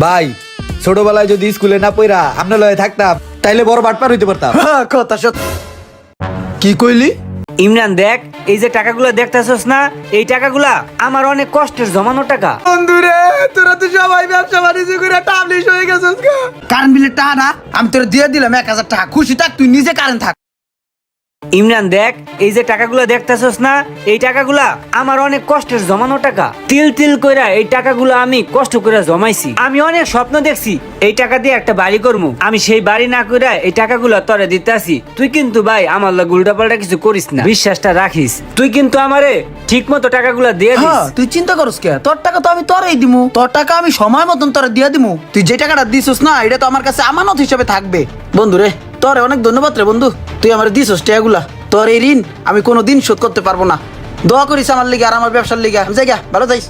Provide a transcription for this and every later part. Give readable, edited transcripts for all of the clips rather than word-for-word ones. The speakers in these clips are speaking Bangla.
ভাই ছোটবেলায় যদি স্কুলে না পড়া আপনার লয়ে থাকতাম তাইলে বড় বাটপার হইতে পারতাম। কথা সত্য। কি কইলি? ইমরান দেখ, এই যে টাকাগুলো দেখতেছস না, এই টাকাগুলা আমার অনেক কষ্টের জমানো টাকা। বন্ধুরে তোরা তো সবাই ব্যবসা বাণিজ্য করে টাবলিশ হয়ে গেছিস গা। কারেন্ট বিলের টাকা না আমি তোর দিয়ে দিলাম 1000 টাকা। খুশি থাক, তুই নিজে কারেন্ট থাক। ইমরান দেখ, এই যে টাকাগুলো দেখতেছস না, এই টাকাগুলা আমার অনেক কষ্টের জমানো টাকা। তিল তিল কইরা এই টাকাগুলো আমি কষ্ট করে জমাইছি। আমি অনেক স্বপ্ন দেখছি এই টাকা দিয়ে একটা বাড়ি করবো। আমি সেই বাড়ি না কইরা এই টাকাগুলো তোরে দিতেছি। তুই কিন্তু ভাই আমার লগে উল্টাপাল্টা কিছু করিস না, বিশ্বাসটা রাখিস। তুই কিন্তু আমারে ঠিক মতো টাকাগুলো দিয়ে দিস। হ্যাঁ, তুই চিন্তা করস কে? তোর টাকা তো আমি তোরই দিমু। তোর টাকা আমি সময় মতন তোরে দিয়ে দিমু। তুই যে টাকাটা দিছিস না, এটা তো আমার কাছে আমানত হিসেবে থাকবে। বন্ধুরে তোরে অনেক ধন্যবাদ রে বন্ধু, তুই আমার দিছিস টাকাগুলা। তোর এই ঋণ আমি কোনোদিন শোধ করতে পারবো না। দোয়া করিস আমার লিগে আর আমার ব্যবসার লিগে। জায়গা ভালো যাইস।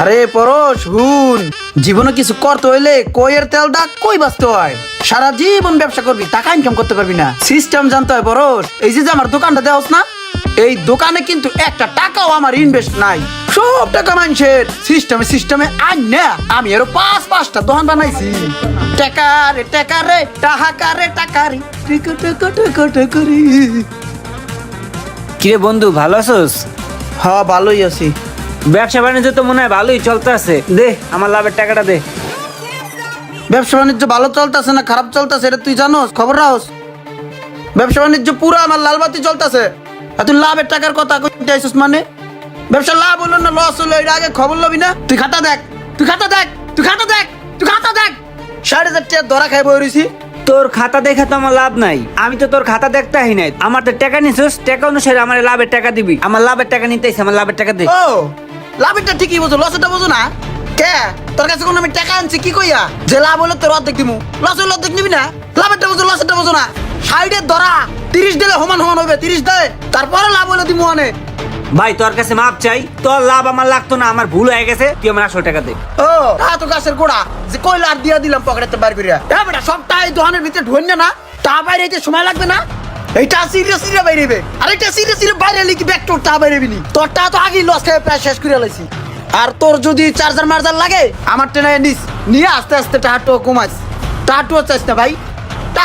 আরে পরশ হুন, জীবনে কিছু করতে হইলে কইয়ের তেলটা কই বাঁচতে হয়। সারা জীবন ব্যবসা করবি, টাকা ইনকাম করতে পারবি না। সিস্টেম জানতে হয় পরশ। এই যে আমার দোকানটা দেওস না, এই দোকানে কিন্তু একটা টাকাও আমার ইনভেস্ট নাই। সব টাকা মানুষের সিস্টেমে আন না। আমি আরো পাঁচটা দোকান বানাইছি। টাকা রে টাকা রে টাকা রে কিরে বন্ধু, ভালো আছোস? হ্যাঁ ভালোই আছি। ব্যবসা বাণিজ্য তো মনে হয় ভালোই চলতেছে। দে আমার লাভের টাকাটা দে। ব্যবসা বাণিজ্য ভালো চলতেছে না খারাপ চলতেছে এটা তুই জানোস? খবর রাখস? ব্যবসা বাণিজ্য পুরো আমার লালবাতি চলতেছে। আর তুই লাভের টাকার কথা কইতে আইছিস মানে? ব্যবসা লাভ হলো না লস হলো এটা আগে খবর লবি না? তুই খাতা দেখ। 6000 টাকা ধরা খাই বই রইছি। তোর খাতা দেখা তো আমার লাভ নাই। আমি তো তোর খাতা দেখতে আহি নাই। আমার তো টাকা নিছিস, টাকা অনুসারে আমার লাভের টাকা দিবি। আমার লাভের টাকা নিতেইছে, আমার লাভের টাকা দে। ও লাভেরটা ঠিকই বোঝো, লসটা বোঝো না কে? তোর কাছে কোন আমি টাকা আনছি কি কইয়া? যে লাভ হলো তোর অর্ধেক দিমু, লস হলো অর্ধেক নিবি না? লাভেরটা বোঝো, লসটা বোঝো না। 60 ধরা 30 দিলে সমান হবে। 30 দে, তারপরে লাভ হলো দিমু আনে। ভাই তোর কাছে মাপ চাই, তোর লাভ আমার লাগতো না, আমার ভুল হয়ে গেছে। তুই আমার 800 টাকা দে। ও তা তো গাছের গোড়া যে কইলা আর দিয়া দিলাম পকেটে বার করিয়া। এ বেটা সবটাই দোকানের ভিতরে ঢুন না, তা বাইরে যেতে সময় লাগবে না? এইটা সিরিয়াস বাইরেবে, আর এটা সিরিয়াস বাইরে লিখি ব্যাক তোর তা বাইরে বিনি। তোরটা তো আগেই লস খেয়ে প্রায় শেষ করে লাইছি। আর তোর যদি চার্জার মার্জার লাগে আমার টেনে নিস, নিয়ে আস্তে আস্তে টাহাটো কমাইস। টাহাটো চাইস না ভাই, তা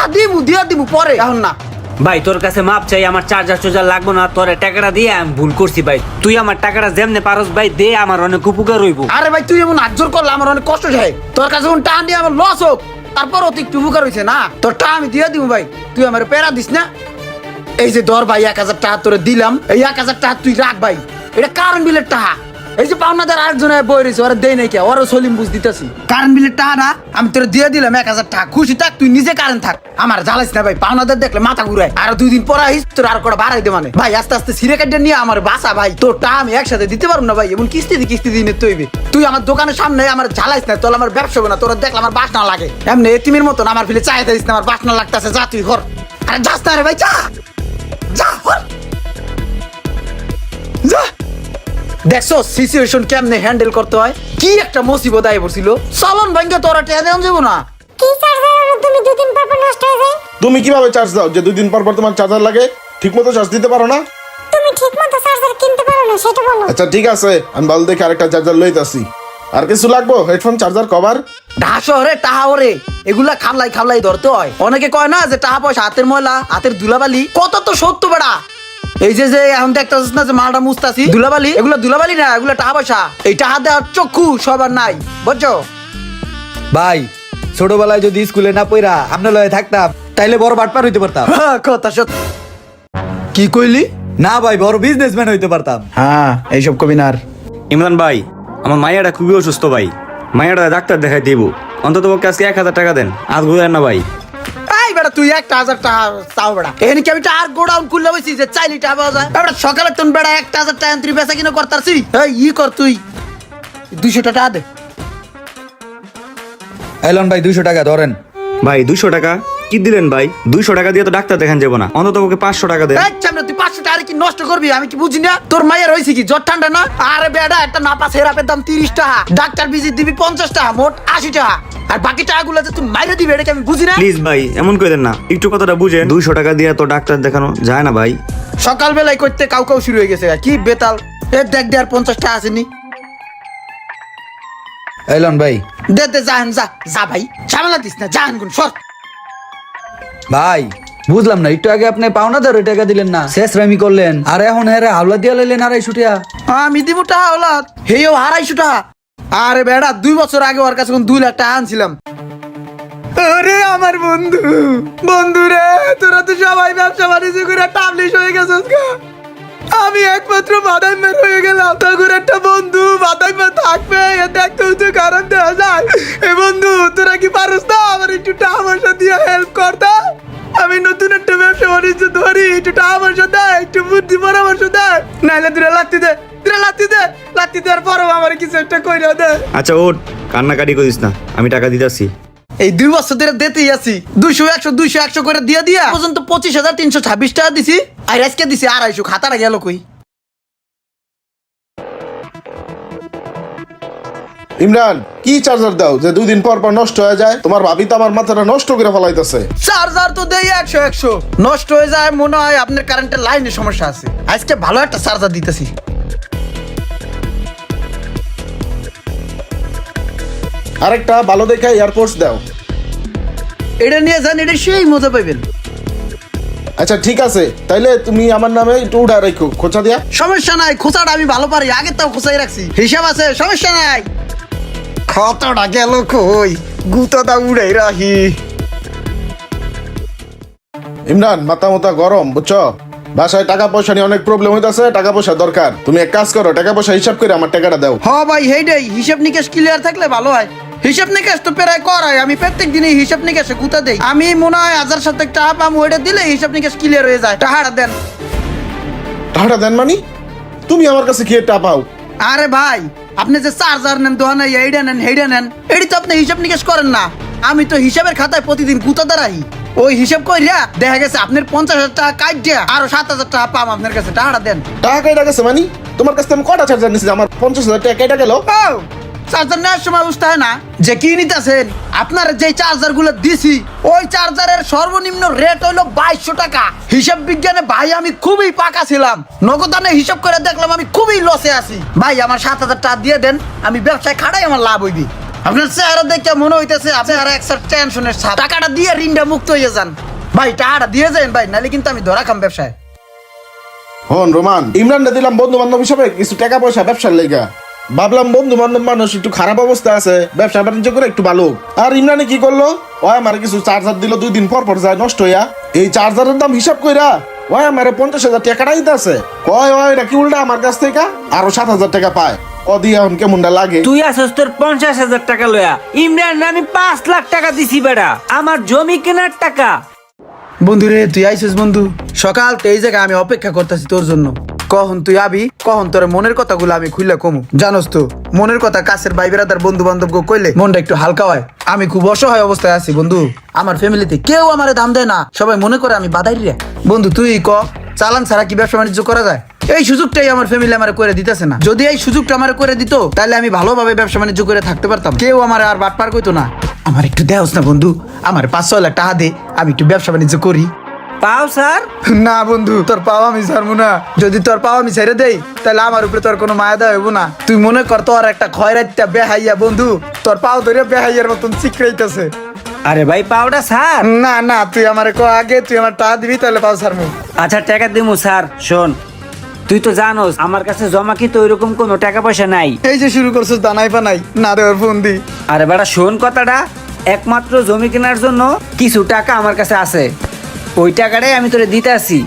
দিয়া দিমু পরে, এখন না। ভাই তোর কাছে মাপ চাই, আমার চার্জার লাগবো না। তোর টাকাটা দিয়ে আমি ভুল করছি ভাই। তুই আমার টাকাটা যেমনে পারস ভাই দে, আমার অনেক উপকার হইব। আরে ভাই তুই এমন আজ্জোর করলে আমার অনেক কষ্ট হয়। তোর কাছে কোন টাকা দিয়ে আমার লস হোক, তারপর অতি একটু উপকার হয়েছে না। তোর টাকা আমি দিয়ে দিব ভাই, তুই আমার প্যারা দিস না। এই যে ধর ভাই 1000 টাকা তোরে দিলাম, এই 1000 টাকা তুই রাখ ভাই। এটা কারেন্ট বিলের টাকা। এই যে পাওনাদার আরেকজনের বই রয়েছে, ওরা দেয় নাই কে, ওরা সলিম বুঝ দিতেছি। কারেন্ট বিলের টাকা না আমি তোরে দিয়ে দিলাম 1000 টাকা। খুশি থাক, তুই নিজে কারেন্ট থাক। আমার জ্বালাইস না ভাই, পাওনাদার দেখলে মাথা ঘুরায়। আর 2 দিন পরে আইস তোর আর কটা বাড়াই দে মানে। ভাই আস্তে আস্তে সিরে কাটে নিয়ে আমার বাসা ভাই। তোর টাকা আমি একসাথে দিতে পারবো না ভাই, এমন কিস্তি দিনে তৈবে। তুই আমার দোকানের সামনে আমার জ্বালাইস না, তোর আমার ব্যবসা হবে না। তোর দেখলে আমার বাসনা লাগে, এমনি এতিমের মতন আমার ফিলে চাই দিস না। আমার বাসনা লাগতেছে, যা তুই ঘর। আরে যাস না রে ভাই, যা যা যা। দেখছো সিচুয়েশন কেমনে হ্যান্ডেল করতে হয়? কি একটা মুসিবত আই পড়ছিল। চলন ভাঙ্গা তোরা টেয়া দেন যাবো না। কি চার্জার তুমি 2 দিন পর নষ্ট হয়ে যায়? তুমি কিভাবে চার্জ দাও যে 2 দিন পর পর তোমার চার্জার লাগে? ঠিকমতো চার্জ দিতে পারো না? তুমি ঠিকমতো চার্জার কিনতে পারো না সেটা বলো। আচ্ছা ঠিক আছে, আমি ভালো দেখে আরেকটা চার্জার লইতাছি। আর কিছু লাগবো? Headphone, charger, cover? ঢাসো রে টাহা ওরে, এগুলা খাবলাই ধরতে হয়। অনেকে কয় না যে টাহা পয়সা হাতের ময়লা, হাতের ধুলাবালি। কত তো সত্য বেড়া। এই যে এখন দেখতেছিস না যে মালটা মুছতাছি, ধুলাবালি, এগুলা ধুলাবালি না, এগুলা টাহা পয়সা। এই টাহা দেওয়ার চক্ষু সবার নাই, বুঝছো? ভাই ছোটবেলায় যদি স্কুলে না পড়া আপনার লয়ে থাকতাম তাইলে বড় বাটপার হইতে পারতাম। কথা সত্য। কি কইলি? না ভাই, বড় বিজনেসম্যান হইতে পারতাম। হ্যাঁ এইসব কবি না। আর ইমরান ভাই, আমার মাইয়াটা খুবই অসুস্থ ভাই। মাইয়াটা ডাক্তার দেখাই দিব। অন্তত পক্ষে আজকে 1000 টাকা দেন, আর ঘুরেন না ভাই। এই বেটা তুই 1000 টাকা চাও বেটা? এখানে কি আমি টাকার গোডাউন খুললে বসি যে চাইলি টাকা পাওয়া যায়? বেটা সকালে তোর বেটা 1000 টাকা তুই বেচা কিনা করতারছি। এই ই কর তুই 200 টাকা দে। এলন ভাই 200 টাকা ধরেন। ভাই 200 টাকা কি দিলেন ভাই? 200 টাকা দিয়ে তো ডাক্তার দেখান যাবো না, অন্তত পক্ষে 500 টাকা দেন। আচ্ছা আমরা তুই 500 টাকা কি নষ্ট করবি? আমি কি বুঝি না? তোর মায়ের হইছে কি জ্বর ঠান্ডা না? আরে বেটা একটা নাপা সেরাপের দাম 30 টাকা, ডাক্তার ভিজিট দিবি 50 টাকা, মোট 80 টাকা। আর বাকি টাকাগুলো যে তুই মাইরে দিবি এটা কি আমি বুঝি না? প্লিজ ভাই এমন করেন না, একটু কথাটা বুঝেন। 200 টাকা দিয়ে তো ডাক্তার দেখানো যায় না ভাই। সকালবেলায় করতে কাউ শুরু হয়ে গেছে, কি বেতাল। এ দেখ দে আর 50 টাকা আসেনি। এলন ভাই। দে দে জাহান যা যা ভাই, ঝামেলা দিস না, জাহান গুন সর। ভাই বুঝলাম না, একটু আগে আপনি পাওনা ধরে টাকা দিলেন না, শেষ রামি করলেন, আর এখন হ্যাঁ হাওলা দিয়া লাইলেন 250 টাকা। আমি দিব টাকা ওলাদ, হেও 250 টাকা। আরে বেড়া 2 বছর আগে ওর কাছে 2 লাখ টাকা আনছিলাম। আরে আমার বন্ধু, বন্ধু রে, তোরা তো সবাই ব্যবসা বাণিজ্য করে টাবলিশ হয়ে গেছিস গা। আমি একমাত্র বাদাইমার হয়ে গেলাম, তখন একটা বন্ধু বাদাইমার থাকবে, এটা একটা উঁচু কারণ দেওয়া যায়। এ বন্ধু, তোরা কি পারস না আমার একটু টাকা পয়সা দিয়ে হেল্প করতে? আমি নতুন একটা ব্যবসা বাণিজ্য ধরি, একটু টাকা পয়সা দেয়, একটু বুদ্ধি পরামর্শ দেয়, নাইলে তোরা লাত্তি দে, তোরা লাত্তি দে, লাত্তি দেওয়ার পরও আমার কিছু একটা কইরা দে। আচ্ছা ওঠ, কান্নাকাটি করিস না, আমি টাকা দিতেছি। এই 2 বছর ধরে দিতেই আছি, 200 100 200 100 করে দিয়া দিয়া পর্যন্ত 25,326 টাকা দিছি। আর আজকে দিছি 250, খাতাটা গেল কই? ইমরান, কি চার্জার দাও যে 2 দিন পর পর নষ্ট হয়ে যায়? তোমার ভাবি তো আমার মাথাটা নষ্ট করে ফেলাইতেছে। চার্জার তো দেই 100 100 নষ্ট হয়ে যায়, মনে হয় আপনার কারেন্টের লাইনে সমস্যা আছে। আজকে ভালো একটা চার্জার দিতেছি। আরেকটা ভালো দেখে এয়ারপোর্টস দাও। এটা নিয়ে যান, এটা সেই মজা পাইবেন। আচ্ছা ঠিক আছে, তাইলে তুমি আমার নামে একটু উঠা রাখো খোঁচা দিয়া। সমস্যা নাই, খোঁচাটা আমি ভালো পারি, আগে তাও খোঁচাই রাখছি, হিসাব আছে, সমস্যা নাই। কতটা গেল কই, গুতাটা উড়াই রাখি। ইমরান, মাথা মাথা গরম, বুঝছো? বাসায় টাকা পয়সা নিয়ে অনেক প্রবলেম হইতাছে, টাকা পয়সা দরকার। তুমি এক কাজ করো, টাকা পয়সা হিসাব করে আমার টাকাটা দাও। হ ভাই, হেইডাই, হিসাব নিকেশ ক্লিয়ার থাকলে ভালো হয়। হিসাব নিকেশ তো প্রায় করাই, আমি প্রত্যেক দিনই হিসাব নিকেশে গুতা দেই। আমি মনে হয় 1000 টাকা পাম, ওইটা দিলে হিসাব নিকেশ ক্লিয়ার হয়ে যায়। টাকাটা দেন। টাকাটা দেন মানে? তুমি আমার কাছে কি টাকা পাও? আরে ভাই, আপনি যে চার্জার নেন, দোহান এইটা নেন, হেইডা নেন, এটি তো আপনি হিসাব নিকেশ করেন না। আমি তো হিসাবের খাতায় প্রতিদিন গুতা দাঁড়াই, ওই হিসাব কইরা দেখা গেছে আপনার 50,000 টাকা কাট দিয়া আরো 7,000 টাকা পাম আপনার কাছে। টাকাটা দেন। টাকা কেটে গেছে মানে? তোমার কাছে আমি কটা চার্জার নিছি? আমার 50,000 টাকা কেটে গেল। ও, চার্জার নেওয়ার সময় বুঝতে হয় না যে কি নিতেছেন? আপনার যে চার্জার গুলো দিছি, ওই চার্জারের সর্বনিম্ন রেট হইলো 2200 টাকা। হিসাব বিজ্ঞানে ভাই আমি খুবই পাকা ছিলাম, নগদানে হিসাব করে দেখলাম আমি খুবই লসে আছি। ভাই আমার 7,000 টাকা দিয়ে দেন, আমি ব্যবসায় খাড়াই, আমার লাভ হইবি। আপনার চেহারা দেখে মনে হইতেছে আপনার একটা টেনশনের ছাপ। টাকাটা দিয়ে ঋণটা মুক্ত হয়ে যান ভাই, টাকাটা দিয়ে যান ভাই, নাহলে কিন্তু আমি ধরা খাম ব্যবসায়। হন রোমান, ইমরানটা দিলাম বন্ধু বান্ধব হিসাবে কিছু টাকা পয়সা ব্যবসার লেগা। ভাবলাম বন্ধু বান্ধব মানুষ একটু খারাপ অবস্থা আছে, ব্যবসা বাণিজ্য করে একটু ভালো। আর ইমরানে কি করলো, ও আমার কিছু চার্জার দিল, 2 দিন পর পর যায় নষ্ট হইয়া। এই চার্জারের দাম হিসাব কইরা ওই আমার 50,000 টাকা দিতে আছে। কয় ওই এটা কি উল্টা আমার কাছ থেকে আরো 7,000 টাকা পায়। ও দিয়ে এখন কেমনটা লাগে? তুই আসস তোর 50,000 টাকা লয়া, ইমরান আমি 5 লাখ টাকা দিছি বেড়া, আমার জমি কেনার টাকা। বন্ধু রে, তুই আইছিস বন্ধু, সকাল তো এই জায়গায় আমি অপেক্ষা করতেছি তোর জন্য। কখন তুই আবি, কখন তোর মনের কথাগুলো আমি খুইলা কমু। জানোস তো, মনের কথা কাছের ভাই বেড়াদার বন্ধু বান্ধব কইলে মনটা একটু হালকা হয়। আমি খুব অসহায় অবস্থায় আছি বন্ধু, আমার ফ্যামিলিতে কেউ আমারে দাম দেয় না, সবাই মনে করে আমি বাদাই রে। বন্ধু তুই ক, চালান ছাড়া কি ব্যবসা বাণিজ্য করা যায়? এই সুযোগটাই আমার ফ্যামিলি আমার করে দিতেছে না। যদি এই সুযোগটা আমার করে দিত, তাহলে আমি ভালোভাবে ব্যবসা বাণিজ্য করে থাকতে পারতাম, কেউ আমার আর বাটপার কইতো না। আমার একটু দেওস না বন্ধু, আমার 5-6 লাখ টাকা দে, আমি একটু ব্যবসা বাণিজ্য করি। পাও স্যার? না বন্ধু, তোর পাও আমি ছাড়বো না। যদি তোর পাও আমি ছেড়ে দেই, তাহলে আমার উপরে তোর কোনো মায়া দেওয়া হইব না। তুই মনে কর তোর একটা খয়রাইটা বেহাইয়া বন্ধু, তোর পাও ধরে বেহাইয়ার মতন চিকরাইতেছে। আরে ভাই পাওটা স্যার? না না, তুই আমার আগে তুই আমার টাকা দিবি, তাহলে পাও ছাড়বো। আচ্ছা টাকা দিমু স্যার। শোন, তুই তো জানোস আমার কাছে জমা কি তো ওইরকম কোনো টাকা পয়সা নাই। এই যে শুরু করছিস দানাই পানাই, না দেওয়ার ফোন দি। আরে বেটা শোন কথাটা, একমাত্র জমি কেনার জন্য কিছু টাকা আমার কাছে আছে, ওই টাকাটাই আমি তোরে দিতে আসি,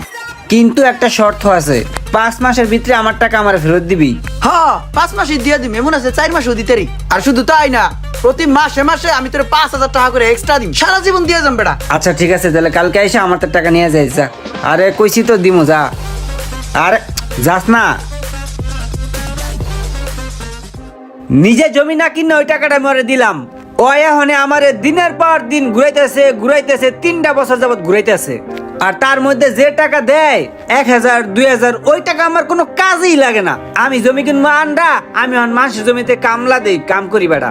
কিন্তু একটা শর্ত আছে, 5 মাসের ভিতরে আমার টাকা আমার ফেরত দিবি। হ্যাঁ, 5 মাসে দিয়ে দিবি, এমন আছে 4 মাসেও দিতে রি। আর শুধু তাই না, প্রতি মাসে মাসে আমি তোর 5,000 টাকা করে এক্সট্রা দিম, সারা জীবন দিয়ে যাম বেটা। আচ্ছা ঠিক আছে, তাহলে কালকে এসে আমার তো টাকা নিয়ে যাই যা। আরে কইছি তো দিমু, যা। আরে যাস না, নিজে জমি না কিনে ওই টাকাটা আমি ওরে দিলাম, ও এখন আমার দিনের পর দিন ঘুরাইতেছে 3টা বছর যাবত ঘুরাইতেছে। আর তার মধ্যে যে টাকা দেয় 1,000 2,000, ওই টাকা আমার কোনো কাজেই লাগে না। আমি জমি কিনবো আন্ডা, আমি এখন মানুষের জমিতে কামলা দেই, কাম করি বেটা।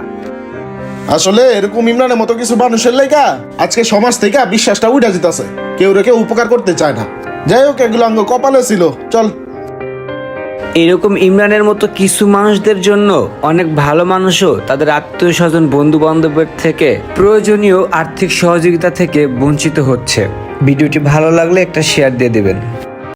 আসলে এরকম ইমরানের মতো কিছু মানুষের লেগা আজকে সমাজ থেকে বিশ্বাসটা উঠে যেতেছে, কেউ রে কেউ উপকার করতে চায় না। যাই হোক, এগুলো অঙ্গ কপালে ছিল। চল এরকম ইমরানের মতো কিছু মানুষদের জন্য অনেক ভালো মানুষও তাদের আত্মীয় স্বজন বন্ধু বান্ধবের থেকে প্রয়োজনীয় আর্থিক সহযোগিতা থেকে বঞ্চিত হচ্ছে। ভিডিওটি ভালো লাগলে একটা শেয়ার দিয়ে দেবেন।